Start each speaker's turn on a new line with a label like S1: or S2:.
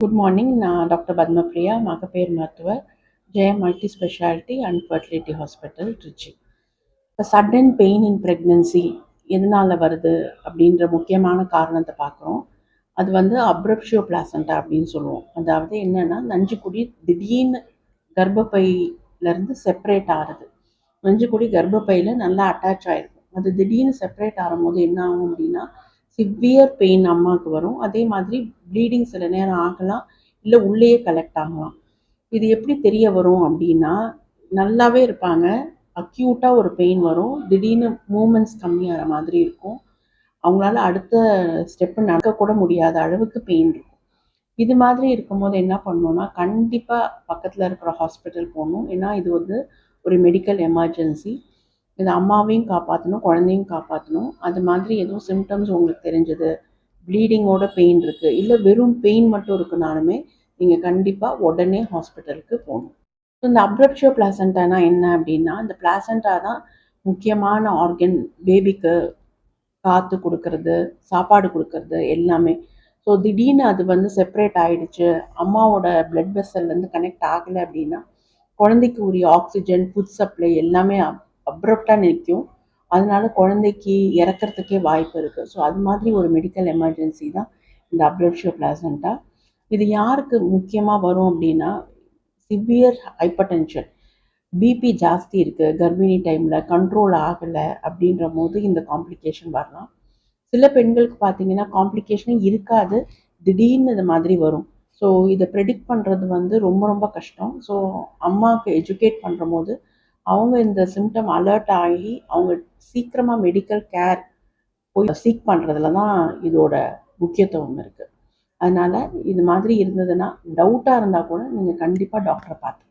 S1: Good morning. நான் doctor Padmapriya, மகப்பேறு மருத்துவர், Jaya multi speciality and fertility hospital, Trichy. இப்போ சடன் பெயின் இன் ப்ரெக்னென்சி எதனால் வருது அப்படின்ற முக்கியமான காரணத்தை பார்க்குறோம். அது வந்து அப்ரப்ஷியோ பிளாசண்டா அப்படின்னு சொல்லுவோம். அதாவது என்னென்னா, நஞ்சுக்குடி திடீர்னு கர்ப்பப்பையிலேருந்து செப்பரேட் ஆகிறது. நஞ்சுக்குடி கர்ப்பப்பையில் நல்லா அட்டாச் ஆகிருக்கும். அது திடீர்னு செப்பரேட் ஆகும்போது என்ன ஆகும் அப்படின்னா, சிவியர் பெயின் அம்மாவுக்கு வரும். அதே மாதிரி ப்ளீடிங் சில நேரம் ஆகலாம், இல்லை உள்ளேயே கலெக்ட் ஆகலாம். இது எப்படி தெரிய வரும் அப்படின்னா, நல்லாவே இருப்பாங்க, அக்யூட்டாக ஒரு பெயின் வரும், திடீர்னு மூமெண்ட்ஸ் கம்மியாகிற மாதிரி இருக்கும், அவங்களால அடுத்த ஸ்டெப்பு நடக்கக்கூட முடியாத அளவுக்கு பெயின் இருக்கும். இது மாதிரி இருக்கும்போது என்ன பண்ணணும்னா, கண்டிப்பாக பக்கத்தில் இருக்கிற ஹாஸ்பிட்டல் போகணும். ஏன்னா இது வந்து ஒரு மெடிக்கல் எமர்ஜென்சி. இது அம்மாவையும் காப்பாற்றணும், குழந்தையும் காப்பாற்றணும். அது மாதிரி எதுவும் சிம்டம்ஸ் உங்களுக்கு தெரிஞ்சது, ப்ளீடிங்கோட பெயின் இருக்குது, இல்லை வெறும் பெயின் மட்டும் இருக்குனாலுமே நீங்கள் கண்டிப்பாக உடனே ஹாஸ்பிட்டலுக்கு போகணும். இந்த அப்ரப்ஷியோ பிளாசண்டானா என்ன அப்படின்னா, இந்த பிளாசண்டா தான் முக்கியமான ஆர்கன், பேபிக்கு காற்று கொடுக்கறது, சாப்பாடு கொடுக்கறது எல்லாமே. ஸோ திடீர்னு அது வந்து செப்பரேட் ஆகிடுச்சு, அம்மாவோட பிளட் வெசல்லேருந்து கனெக்ட் ஆகலை அப்படின்னா, குழந்தைக்கு உரிய ஆக்சிஜன், ஃபுட் சப்ளை எல்லாமே அப்ரப்டாக நிற்கும். அதனால குழந்தைக்கு இறக்கிறதுக்கே வாய்ப்பு இருக்குது. ஸோ அது மாதிரி ஒரு மெடிக்கல் எமர்ஜென்சி தான் இந்த அப்ரப்ஷியோ பிளாசண்டா. இது யாருக்கு முக்கியமாக வரும் அப்படின்னா, சிவியர் ஹைப்பர்டென்ஷன், பிபி ஜாஸ்தி இருக்குது, கர்ப்பிணி டைமில் கண்ட்ரோல் ஆகலை அப்படின்ற போது இந்த காம்ப்ளிகேஷன் வரலாம். சில பெண்களுக்கு பார்த்தீங்கன்னா காம்ப்ளிகேஷனே இருக்காது, திடீர்னு இது மாதிரி வரும். ஸோ இதை ப்ரெடிக்ட் பண்ணுறது வந்து ரொம்ப ரொம்ப கஷ்டம். ஸோ அம்மாவுக்கு எஜுகேட் பண்ணுற போது அவங்க இந்த சிம்டம் அலர்ட் ஆகி அவங்க சீக்கிரமாக மெடிக்கல் கேர் போய் சீக் பண்ணுறதுல தான் இதோட முக்கியத்துவம் இருக்குது. அதனால் இது மாதிரி இருந்ததுன்னா, டவுட்டாக இருந்தால் கூட நீங்கள் கண்டிப்பாக டாக்டரை பார்த்து